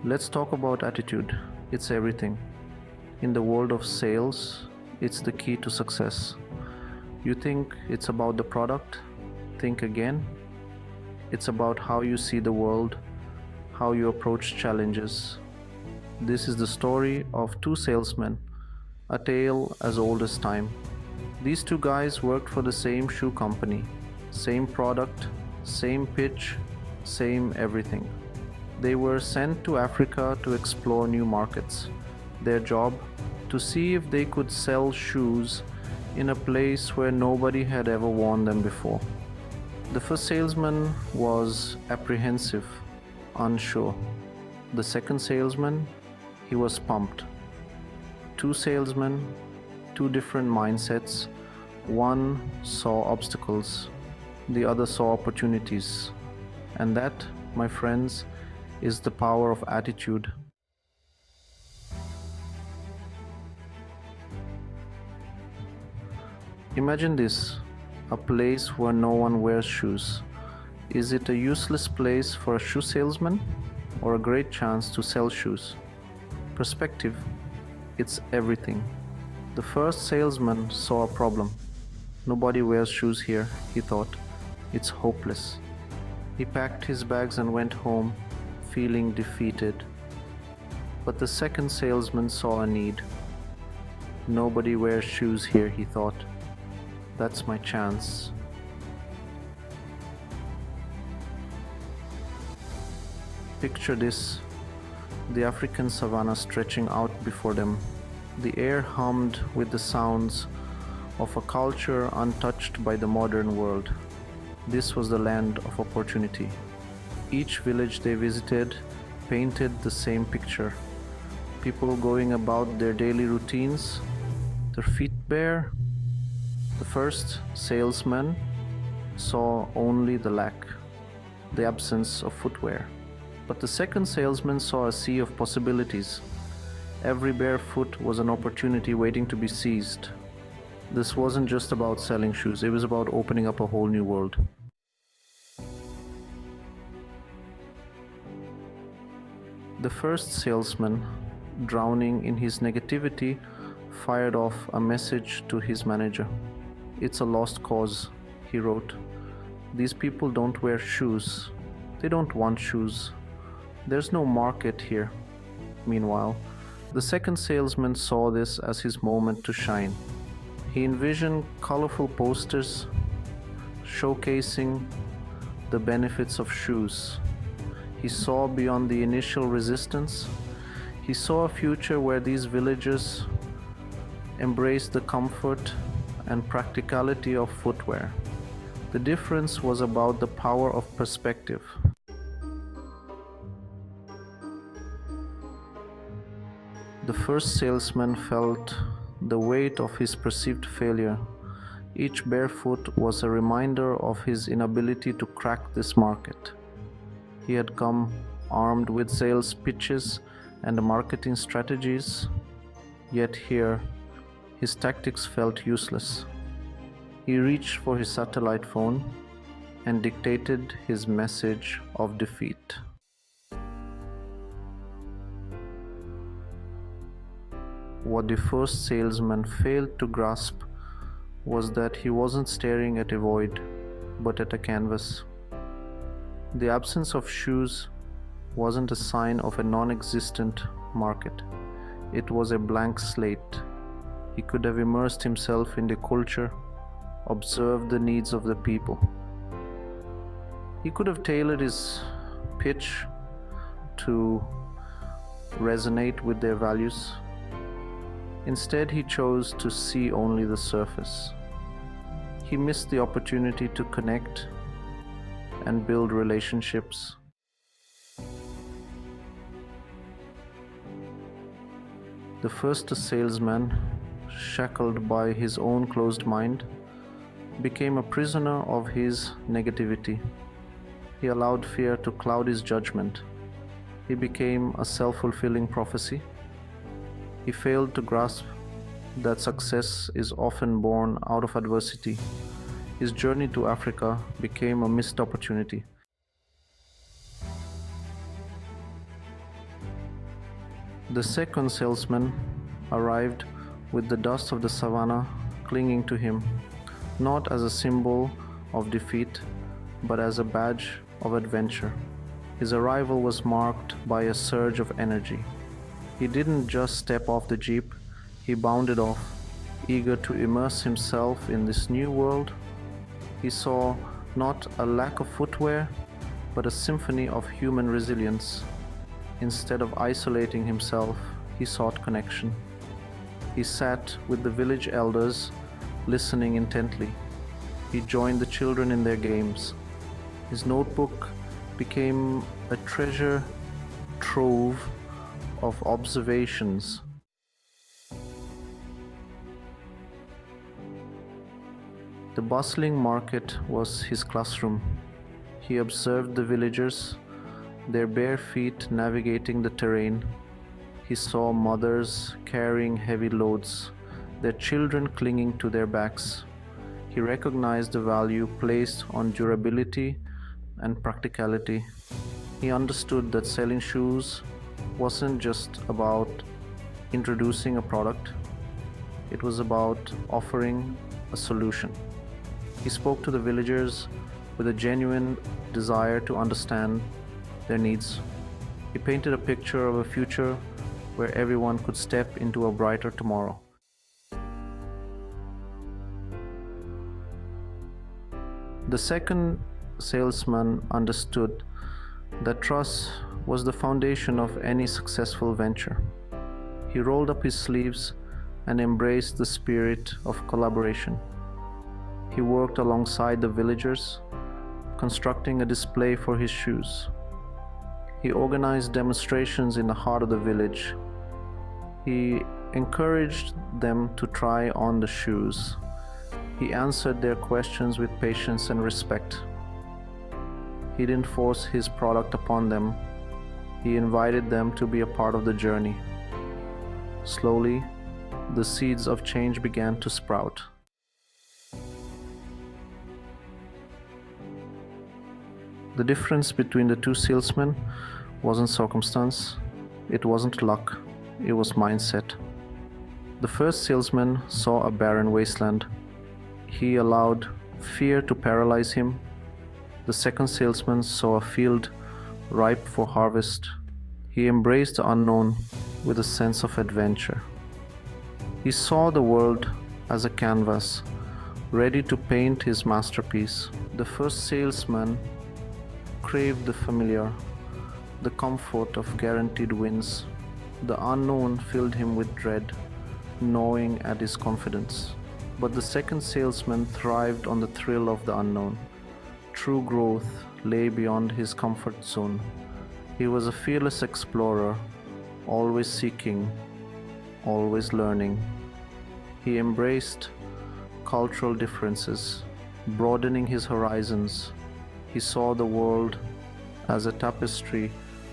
Let's talk about attitude. It's everything. In the world of sales, it's the key to success. You think it's about the product? Think again. It's about how you see the world, how you approach challenges. This is the story of two salesmen, a tale as old as time. These two guys worked for the same shoe company, same product, same pitch, same everything. They were sent to Africa to explore new markets. Their job, to see if they could sell shoes in a place where nobody had ever worn them before. The first salesman was apprehensive, unsure. The second salesman, he was pumped. Two salesmen, two different mindsets. One saw obstacles, the other saw opportunities. And that, my friends, is the power of attitude. Imagine this, a place where no one wears shoes. Is it a useless place for a shoe salesman or a great chance to sell shoes? Perspective, it's everything. The first salesman saw a problem. Nobody wears shoes here, he thought. It's hopeless. He packed his bags and went home, feeling defeated. But the second salesman saw a need. Nobody wears shoes here, he thought. That's my chance. Picture this, the African savanna stretching out before them. The air hummed with the sounds of a culture untouched by the modern world. This was the land of opportunity. Each village they visited painted the same picture. People going about their daily routines, their feet bare. The first salesman saw only the lack, the absence of footwear. But the second salesman saw a sea of possibilities. Every bare foot was an opportunity waiting to be seized. This wasn't just about selling shoes, it was about opening up a whole new world. The first salesman, drowning in his negativity, fired off a message to his manager. It's a lost cause, he wrote. These people don't wear shoes. They don't want shoes. There's no market here. Meanwhile, the second salesman saw this as his moment to shine. He envisioned colorful posters showcasing the benefits of shoes. He saw beyond the initial resistance. He saw a future where these villagers embraced the comfort and practicality of footwear. The difference was about the power of perspective. The first salesman felt the weight of his perceived failure. Each barefoot was a reminder of his inability to crack this market. He had come armed with sales pitches and marketing strategies, yet here his tactics felt useless. He reached for his satellite phone and dictated his message of defeat. What the first salesman failed to grasp was that he wasn't staring at a void, but at a canvas. The absence of shoes wasn't a sign of a non-existent market. It was a blank slate. He could have immersed himself in the culture, observed the needs of the people. He could have tailored his pitch to resonate with their values. Instead, he chose to see only the surface. He missed the opportunity to connect and build relationships. The first salesman, shackled by his own closed mind, became a prisoner of his negativity. He allowed fear to cloud his judgment. He became a self-fulfilling prophecy. He failed to grasp that success is often born out of adversity. His journey to Africa became a missed opportunity. The second salesman arrived with the dust of the savannah clinging to him, not as a symbol of defeat, but as a badge of adventure. His arrival was marked by a surge of energy. He didn't just step off the jeep, he bounded off, eager to immerse himself in this new world. He saw not a lack of footwear, but a symphony of human resilience. Instead of isolating himself, he sought connection. He sat with the village elders, listening intently. He joined the children in their games. His notebook became a treasure trove of observations. The bustling market was his classroom. He observed the villagers, their bare feet navigating the terrain. He saw mothers carrying heavy loads, their children clinging to their backs. He recognized the value placed on durability and practicality. He understood that selling shoes wasn't just about introducing a product, it was about offering a solution. He spoke to the villagers with a genuine desire to understand their needs. He painted a picture of a future where everyone could step into a brighter tomorrow. The second salesman understood that trust was the foundation of any successful venture. He rolled up his sleeves and embraced the spirit of collaboration. He worked alongside the villagers, constructing a display for his shoes. He organized demonstrations in the heart of the village. He encouraged them to try on the shoes. He answered their questions with patience and respect. He didn't force his product upon them. He invited them to be a part of the journey. Slowly, the seeds of change began to sprout. The difference between the two salesmen wasn't circumstance, it wasn't luck, it was mindset. The first salesman saw a barren wasteland. He allowed fear to paralyze him. The second salesman saw a field ripe for harvest. He embraced the unknown with a sense of adventure. He saw the world as a canvas, ready to paint his masterpiece. The first salesman craved the familiar, the comfort of guaranteed wins. The unknown filled him with dread, gnawing at his confidence. But the second salesman thrived on the thrill of the unknown. True growth lay beyond his comfort zone. He was a fearless explorer, always seeking, always learning. He embraced cultural differences, broadening his horizons. He saw the world as a tapestry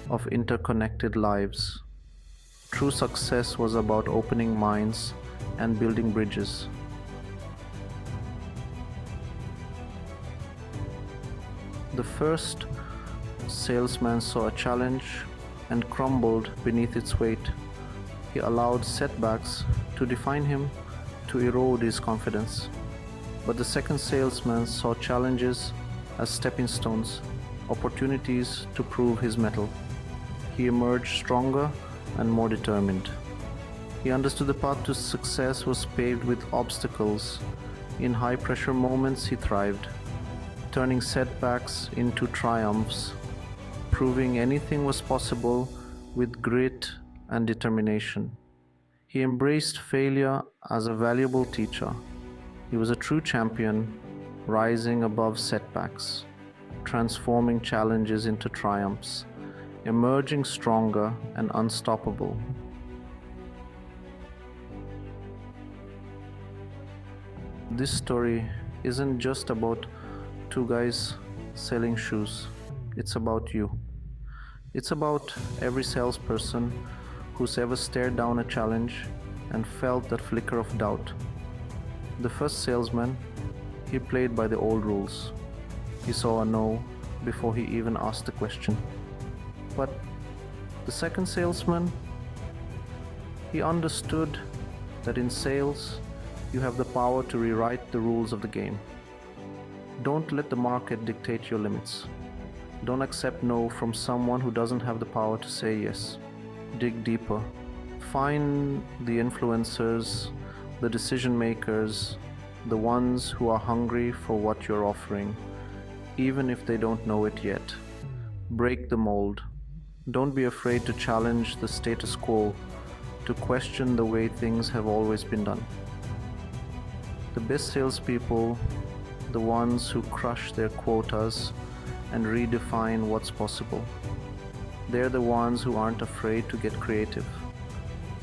of interconnected lives. True success was about opening minds and building bridges. The first salesman saw a challenge and crumbled beneath its weight. He allowed setbacks to define him, to erode his confidence. But the second salesman saw challenges as stepping stones, opportunities to prove his mettle. He emerged stronger and more determined. He understood the path to success was paved with obstacles. In high-pressure moments, he thrived, turning setbacks into triumphs, proving anything was possible with grit and determination. He embraced failure as a valuable teacher. He was a true champion, rising above setbacks, transforming challenges into triumphs, emerging stronger and unstoppable. This story isn't just about two guys selling shoes. It's about you. It's about every salesperson who's ever stared down a challenge and felt that flicker of doubt. The first salesman, he played by the old rules. He saw a no before he even asked the question. But the second salesman, He understood that in sales, you have the power to rewrite the rules of the game. Don't let the market dictate your limits. Don't accept no from someone who doesn't have the power to say yes. Dig deeper. Find the influencers, the decision makers, the ones who are hungry for what you're offering, even if they don't know it yet. Break the mold. Don't be afraid to challenge the status quo, to question the way things have always been done. The best salespeople, the ones who crush their quotas and redefine what's possible. They're the ones who aren't afraid to get creative,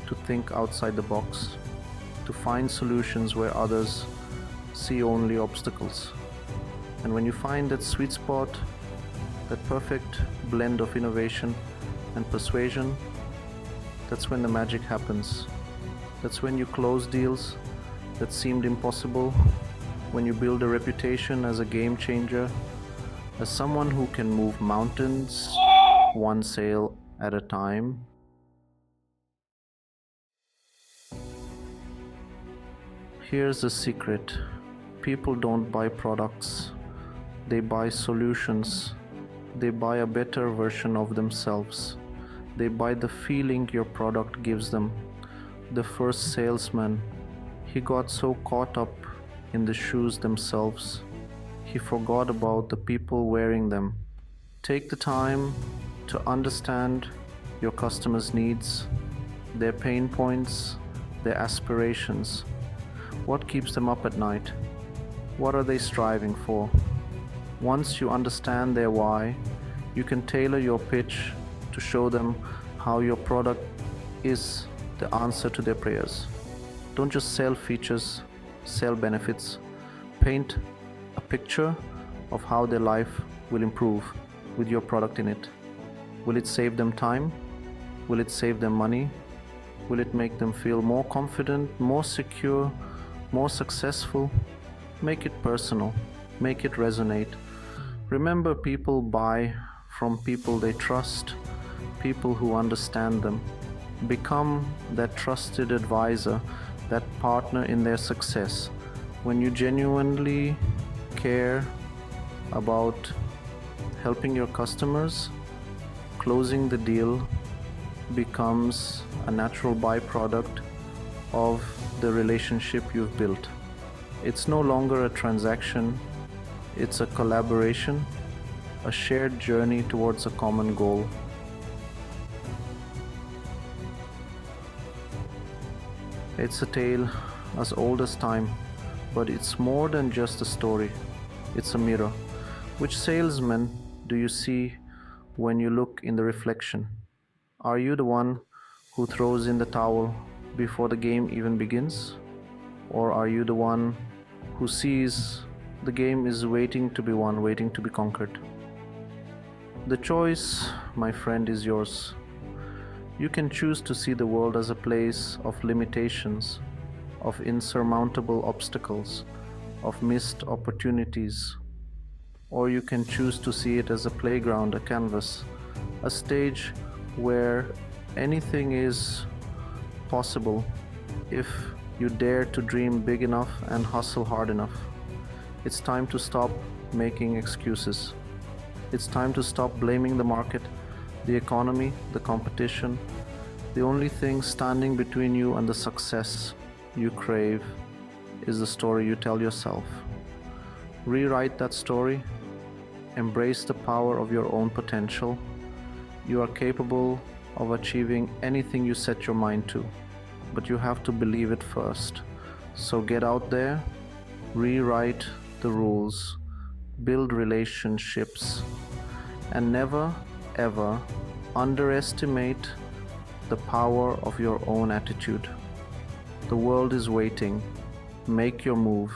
to think outside the box, to find solutions where others see only obstacles. And when you find that sweet spot, that perfect blend of innovation and persuasion, that's when the magic happens. That's when you close deals that seemed impossible, when you build a reputation as a game changer, as someone who can move mountains one sale at a time. Here's the secret. People don't buy products, they buy solutions. They buy a better version of themselves. They buy the feeling your product gives them. The first salesman, he got so caught up in the shoes themselves, he forgot about the people wearing them. Take the time to understand your customers' needs, their pain points, their aspirations. What keeps them up at night? What are they striving for? Once you understand their why, you can tailor your pitch to show them how your product is the answer to their prayers. Don't just sell features, sell benefits. Paint a picture of how their life will improve with your product in it. Will it save them time? Will it save them money? Will it make them feel more confident, more secure, more successful? Make it personal. Make it resonate. Remember, people buy from people they trust, people who understand them. Become that trusted advisor, that partner in their success. When you genuinely care about helping your customers, closing the deal becomes a natural byproduct of the relationship you've built. It's no longer a transaction, it's a collaboration, a shared journey towards a common goal. It's a tale as old as time, but it's more than just a story. It's a mirror. Which salesman do you see when you look in the reflection? Are you the one who throws in the towel before the game even begins? Or are you the one who sees the game is waiting to be won, waiting to be conquered? The choice, my friend, is yours. You can choose to see the world as a place of limitations, of insurmountable obstacles, of missed opportunities. Or you can choose to see it as a playground, a canvas, a stage where anything is possible if you dare to dream big enough and hustle hard enough. It's time to stop making excuses. It's time to stop blaming the market, the economy, the competition. The only thing standing between you and the success you crave is the story you tell yourself. Rewrite that story. Embrace the power of your own potential. You are capable of achieving anything you set your mind to, but you have to believe it first. So get out there, rewrite the rules, build relationships, and never, ever underestimate the power of your own attitude. The world is waiting. Make your move.